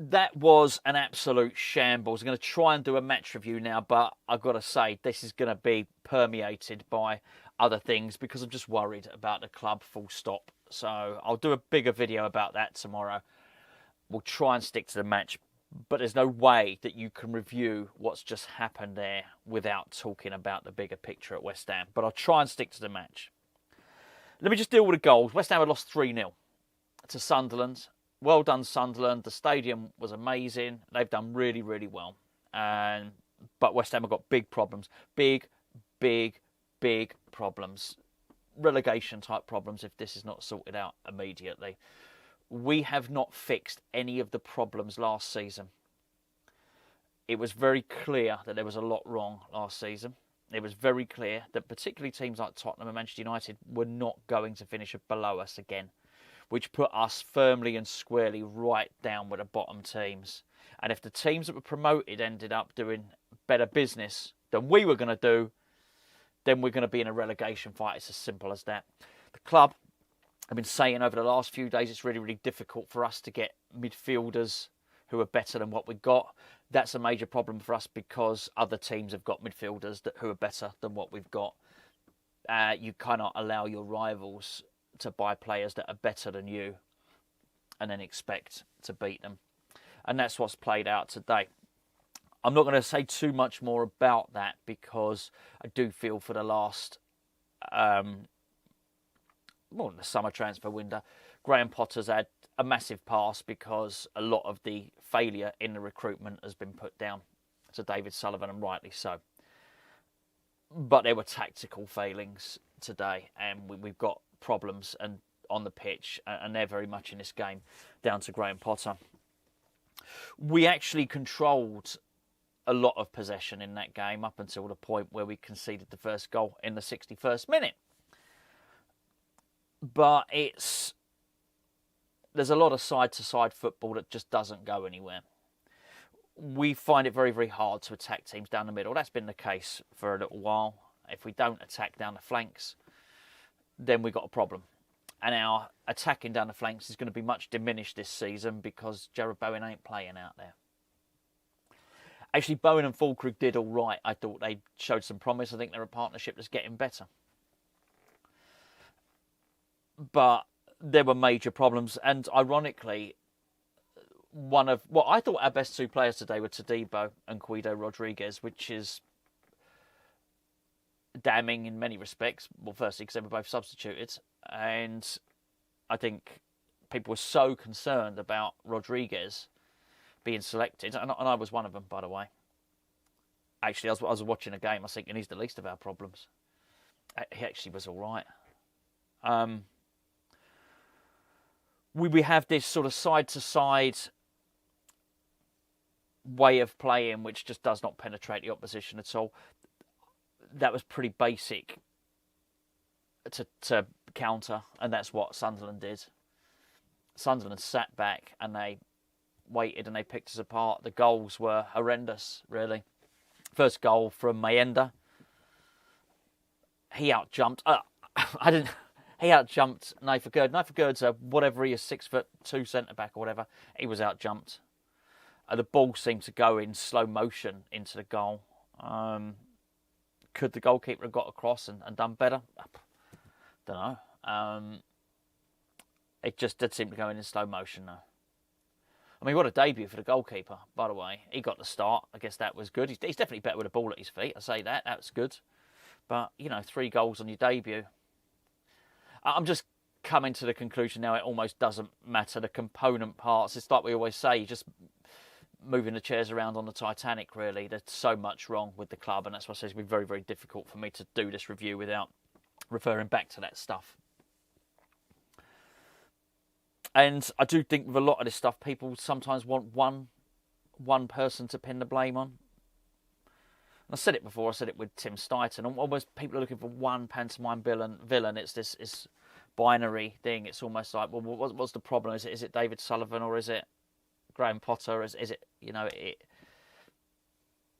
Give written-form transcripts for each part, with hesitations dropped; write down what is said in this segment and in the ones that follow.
That was an absolute shambles. I'm going to try and do a match review now, but I've got to say, this is going to be permeated by other things because I'm just worried about the club, full stop. So I'll do a bigger video about that tomorrow. We'll try and stick to the match, but there's no way that you can review what's just happened there without talking about the bigger picture at West Ham. But I'll try and stick to the match. Let me just deal with the goals. West Ham had lost 3-0 to Sunderland. Well done, Sunderland. The stadium was amazing. They've done really, really well. But West Ham have got big problems. Big problems. Relegation-type problems if this is not sorted out immediately. We have not fixed any of the problems last season. It was very clear that there was a lot wrong last season. It was very clear that particularly teams like Tottenham and Manchester United were not going to finish below us again, which put us firmly and squarely right down with the bottom teams. And if the teams that were promoted ended up doing better business than we were going to do, then we're going to be in a relegation fight. It's as simple as that. The club, I've been saying over the last few days, it's really, really difficult for us to get midfielders who are better than what we've got. That's a major problem for us because other teams have got midfielders who are better than what we've got. You cannot allow your rivals to buy players that are better than you and then expect to beat them. And that's what's played out today. I'm not going to say too much more about that because I do feel for the last, the summer transfer window, Graham Potter's had a massive pass because a lot of the failure in the recruitment has been put down to David Sullivan, and rightly so. But there were tactical failings today, and we've got problems and on the pitch, and they're very much in this game down to Graham Potter. We actually controlled a lot of possession in that game up until the point where we conceded the first goal in the 61st minute. But there's a lot of side-to-side football that just doesn't go anywhere. We find it very, very hard to attack teams down the middle. That's been the case for a little while. If we don't attack down the flanks, then we've got a problem. And our attacking down the flanks is going to be much diminished this season because Jarrod Bowen ain't playing out there. Actually, Bowen and Fulker did all right. I thought they showed some promise. I think they're a partnership that's getting better. But there were major problems. And ironically, I thought our best two players today were Todibo and Guido Rodriguez, which is damning in many respects. Well, firstly, because they were both substituted. And I think people were so concerned about Rodriguez being selected, and I was one of them, by the way. Actually, I was watching a game. I was thinking he's the least of our problems. He actually was all right. We have this sort of side-to-side way of playing which just does not penetrate the opposition at all. That was pretty basic to counter, and that's what Sunderland did. Sunderland sat back and they waited and they picked us apart. The goals were horrendous, really. First goal from Mayenda. He outjumped. He outjumped Nathan Gerd. Nathan Gerd's whatever he is, 6'2" centre back or whatever. He was outjumped. The ball seemed to go in slow motion into the goal. Could the goalkeeper have got across and done better? Don't know. It just did seem to go in slow motion, though. I mean, what a debut for the goalkeeper, by the way. He got the start. I guess that was good. He's definitely better with a ball at his feet. I say that. That's good. But, 3 goals on your debut. I'm just coming to the conclusion now it almost doesn't matter. The component parts, it's like we always say, you're just moving the chairs around on the Titanic, really. There's so much wrong with the club, and that's why I say it's been very, very difficult for me to do this review without referring back to that stuff. And I do think with a lot of this stuff, people sometimes want one person to pin the blame on. And I said it before, I said it with Tim Stighton. Almost people are looking for one pantomime villain. It's this binary thing. It's almost like, well, what's the problem? Is it David Sullivan or is it Graham Potter? Is it,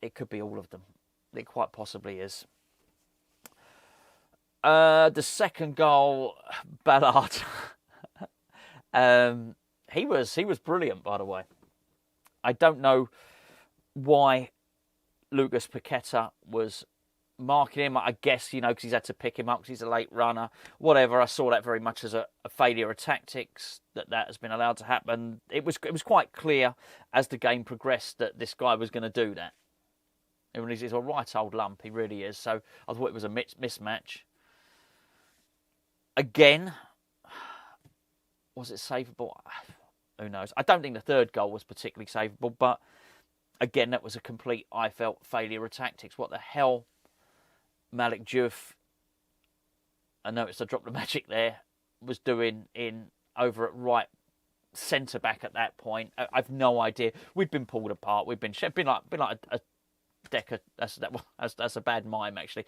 it could be all of them. It quite possibly is. The second goal, Ballard. He was brilliant, by the way. I don't know why Lucas Paqueta was marking him. I guess, because he's had to pick him up because he's a late runner. Whatever, I saw that very much as a failure of tactics, that has been allowed to happen. It was quite clear as the game progressed that this guy was going to do that. He's a right old lump, he really is. So I thought it was a mismatch. Again, was it savable? Who knows? I don't think the third goal was particularly savable, but again, that was a complete, I felt, failure of tactics. What the hell Malik Diouf, I noticed I dropped the magic there, was doing over at right centre back at that point. I've no idea. We'd been pulled apart. We'd been like a deck of, that's a bad mime actually.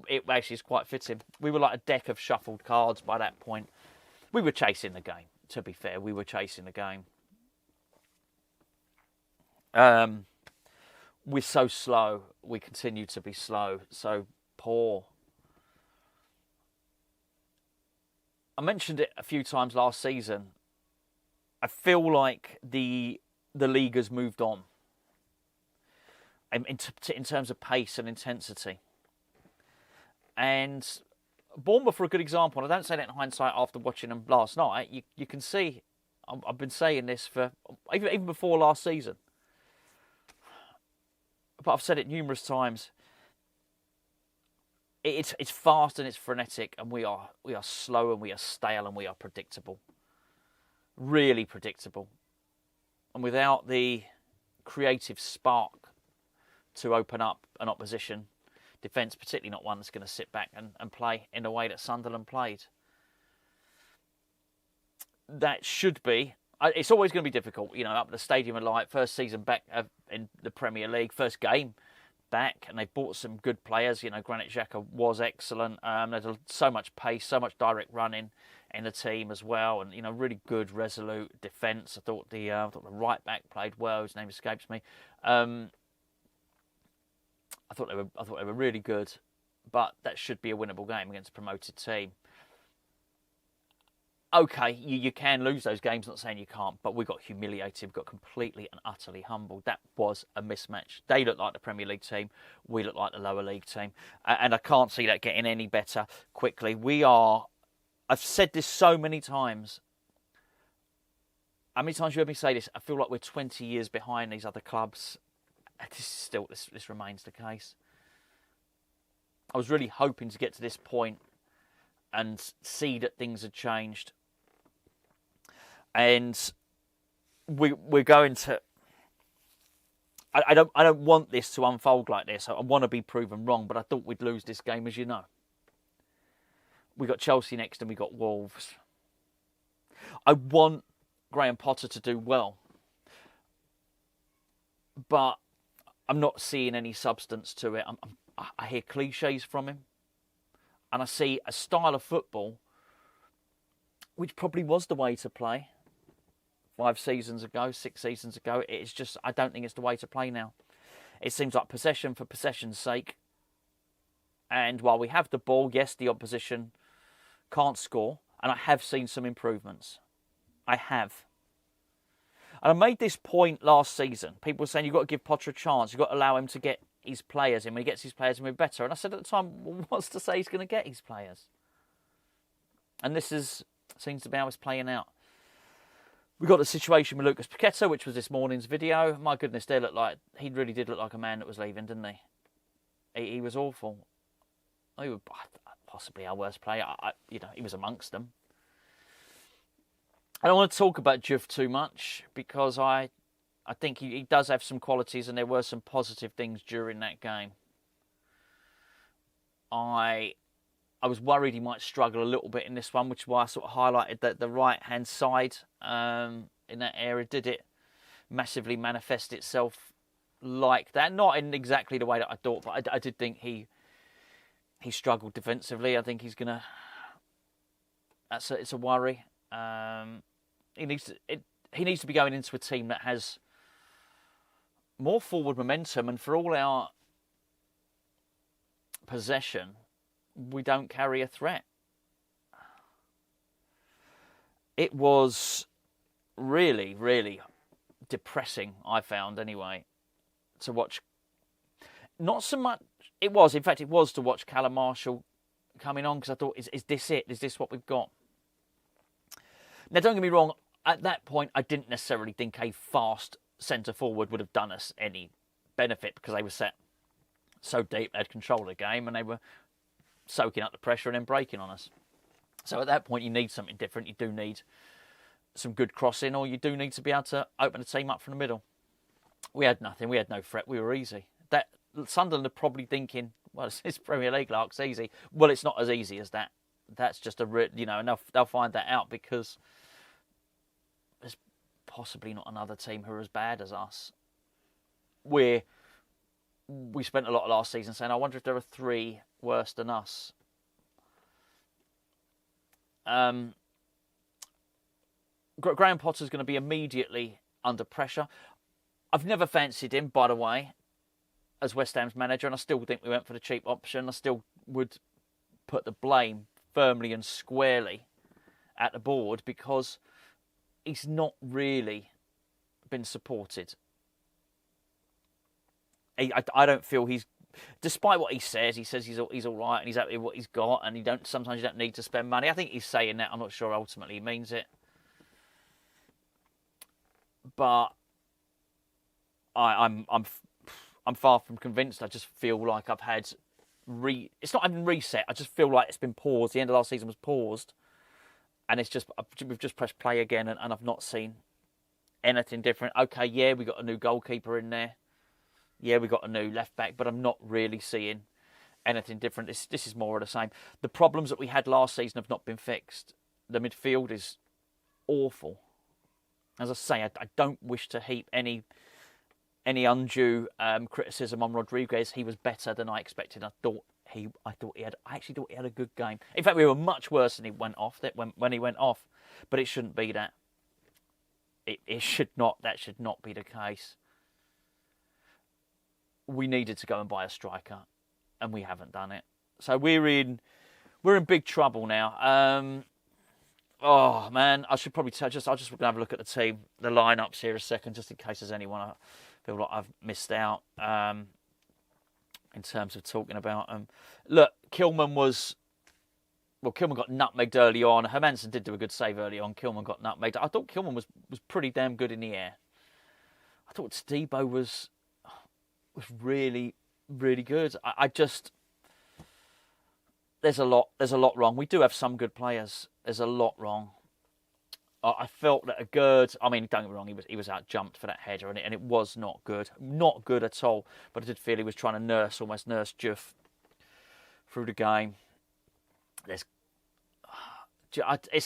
It actually is quite fitting. We were like a deck of shuffled cards by that point. We were chasing the game. To be fair, we were chasing the game. We're so slow. We continue to be slow. So poor. I mentioned it a few times last season. I feel like the league has moved on in terms of pace and intensity. And Bournemouth are a good example. And I don't say that in hindsight after watching them last night. You can see, I've been saying this for even before last season. But I've said it numerous times. It's fast and it's frenetic, and we are slow and we are stale and we are predictable. Really predictable. And without the creative spark to open up an opposition defence, particularly not one that's going to sit back and play in the way that Sunderland played. That should be... It's always going to be difficult, up at the Stadium of Light, first season back in the Premier League, first game back, and they bought some good players. Granit Xhaka was excellent. There's so much pace, so much direct running in the team as well, and really good, resolute defence. I thought the right back played well. His name escapes me. I thought they were really good, but that should be a winnable game against a promoted team. Okay, you can lose those games, not saying you can't, but we got humiliated, we got completely and utterly humbled. That was a mismatch. They look like the Premier League team, we look like the lower league team, and I can't see that getting any better quickly. I've said this so many times. How many times have you heard me say this? I feel like we're 20 years behind these other clubs. This remains the case. I was really hoping to get to this point and see that things had changed. And we're going to... I don't want this to unfold like this. I want to be proven wrong, but I thought we'd lose this game, as you know. We got Chelsea next and we got Wolves. I want Graham Potter to do well, but I'm not seeing any substance to it. I hear cliches from him, and I see a style of football which probably was the way to play 6 seasons ago. It's just, I don't think it's the way to play now. It seems like possession for possession's sake. And while we have the ball, yes, the opposition can't score. And I have seen some improvements. I have. And I made this point last season. People were saying, you've got to give Potter a chance. You've got to allow him to get his players in. When he gets his players in, we're better. And I said at the time, well, what's to say he's going to get his players? And this seems to be how it's playing out. We got the situation with Lucas Paqueta, which was this morning's video. My goodness, he really did look like a man that was leaving, didn't he? He was awful. He was possibly our worst player. He was amongst them. I don't want to talk about Diouf too much because I think he does have some qualities, and there were some positive things during that game. I was worried he might struggle a little bit in this one, which is why I sort of highlighted that the right-hand side in that area. Did it massively manifest itself like that? Not in exactly the way that I thought, but I did think he struggled defensively. I think he's going to... It's a worry. He needs to be going into a team that has more forward momentum, and for all our possession, we don't carry a threat. It was really, really depressing, I found anyway, to watch. Not so much. It was to watch Callum Marshall coming on, because I thought, is this it? Is this what we've got? Now, don't get me wrong. At that point, I didn't necessarily think a fast centre forward would have done us any benefit, because they were set so deep, they had control of the game, and they were soaking up the pressure and then breaking on us. So at that point, you need something different. You do need some good crossing, or you do need to be able to open the team up from the middle. We had nothing. We had no threat. We were easy. That Sunderland are probably thinking, well, it's Premier League, like, it's easy. Well, it's not as easy as that. That's just and they'll find that out, because there's possibly not another team who are as bad as us. We spent a lot of last season saying, I wonder if there are 3 worse than us. Graham Potter's going to be immediately under pressure. I've never fancied him, by the way, as West Ham's manager, and I still think we went for the cheap option. I still would put the blame firmly and squarely at the board, because he's not really been supported. I don't feel he's, despite what he says he's all right and he's happy with what he's got, and sometimes you don't need to spend money. I think he's saying that. I'm not sure ultimately he means it. But I'm far from convinced. I just feel like I've had it's not even reset. I just feel like it's been paused. The end of last season was paused, and we've just pressed play again, and I've not seen anything different. Okay, yeah, we got a new goalkeeper in there. Yeah, we got a new left back, but I'm not really seeing anything different. This is more of the same. The problems that we had last season have not been fixed. The midfield is awful. As I say, I don't wish to heap any undue criticism on Rodriguez. He was better than I expected. I actually thought he had a good game. In fact, we were much worse than he went off. When he went off, but it shouldn't be that. It should not. That should not be the case. We needed to go and buy a striker, and we haven't done it. So we're in big trouble now. Oh man, I should probably I just going to have a look at the team, the lineups here a second, just in case there's anyone I feel like I've missed out in terms of talking about them. Look, Kilman got nutmegged early on. Hermansen did do a good save early on. Kilman got nutmegged. I thought Kilman was pretty damn good in the air. I thought Stebo was really, really good. I just, there's a lot wrong. We do have some good players. There's a lot wrong. I felt that don't get me wrong, he was out jumped for that header, and it was not good at all. But I did feel he was trying to almost nurse Juff through the game. It's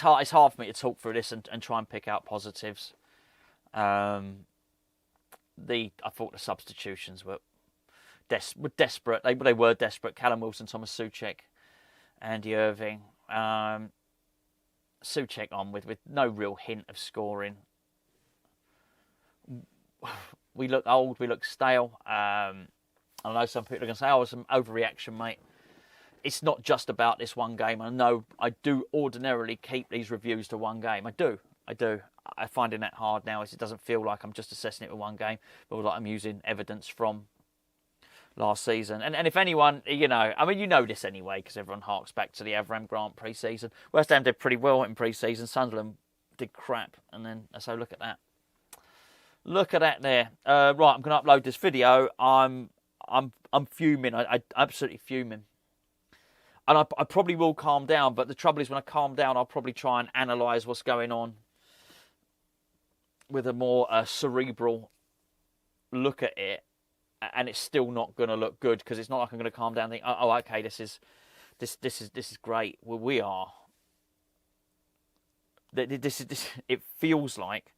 hard for me to talk through this and try and pick out positives. I thought the substitutions were desperate. They were desperate. Callum Wilson, Thomas Souček, Andy Irving. Souček on with no real hint of scoring. We look old. We look stale. I know some people are going to say, it's an overreaction, mate. It's not just about this one game. I know I do ordinarily keep these reviews to one game. I do. I'm finding that hard now, as it doesn't feel like I'm just assessing it with one game, but like I'm using evidence from last season. And if anyone, you know this anyway, because everyone harks back to the Avram Grant pre-season. West Ham did pretty well in pre-season. Sunderland did crap. And then, so look at that. Look at that there. Right, I'm going to upload this video. I'm fuming. I'm absolutely fuming. And I probably will calm down, but the trouble is when I calm down, I'll probably try and analyse what's going on with a more cerebral look at it, and it's still not going to look good, because it's not like I'm going to calm down and think, oh, okay, this is great. Well, we are. It feels like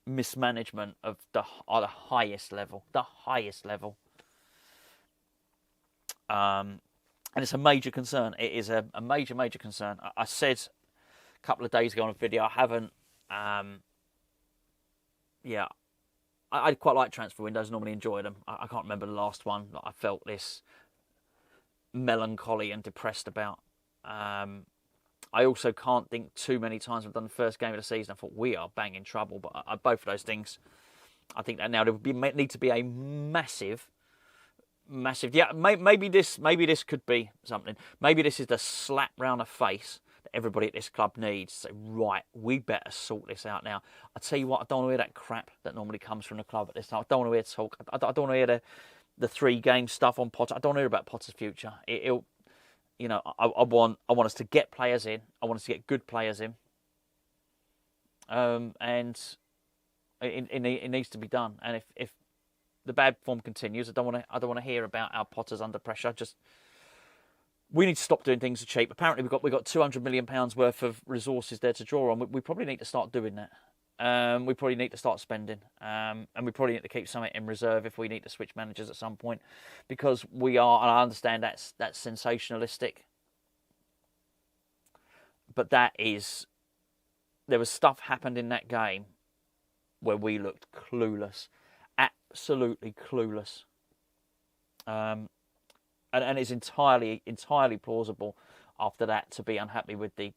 mismanagement of the highest level. The highest level. And it's a major concern. It is a major, major concern. I said a couple of days ago on a video, I haven't... I quite like transfer windows, normally enjoy them. I can't remember the last one that I felt this melancholy and depressed about. I also can't think too many times we've done the first game of the season. I thought we are bang in trouble, but both of those things, I think that now there would need to be a massive. Yeah, maybe this could be something. Maybe this is the slap round the face that everybody at this club needs. Say, right, we better sort this out now. I tell you what, I don't want to hear that crap that normally comes from the club at this time. I don't want to hear talk. I don't want to hear the 3-game stuff on Potter. I don't want to hear about Potter's future. I want us to get players in. I want us to get good players in. And it needs to be done. And if the bad form continues, I don't want to hear about our Potters under pressure. We need to stop doing things for cheap. Apparently, we've got £200 million worth of resources there to draw on. We probably need to start doing that. We probably need to start spending, and we probably need to keep something in reserve if we need to switch managers at some point, because we are. And I understand that's sensationalistic, but there was stuff happened in that game where we looked clueless, absolutely clueless, and it's entirely plausible after that to be unhappy with the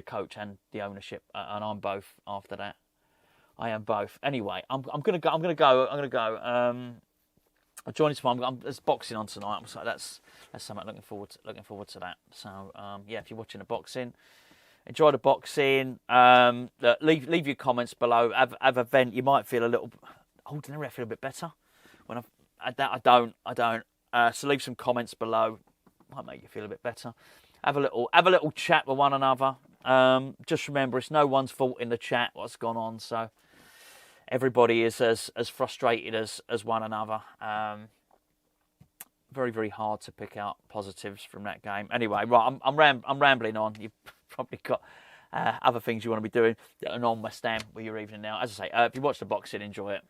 coach and the ownership, and I'm both after that. I am both. Anyway, I'm gonna go. I joined tomorrow. There's boxing on tonight. So that's something looking forward to that. So yeah, if you're watching the boxing, enjoy the boxing. Leave your comments below. Have a vent. You might feel a little. Ordinarily, I feel a bit better when I don't. So leave some comments below. Might make you feel a bit better. Have a little chat with one another. Just remember, it's no one's fault in the chat what's gone on. So everybody is as frustrated as one another. Very, very hard to pick out positives from that game. Anyway, right, I'm rambling on. You've probably got other things you want to be doing that are on West Ham with your evening now. As I say, if you watch the boxing, enjoy it.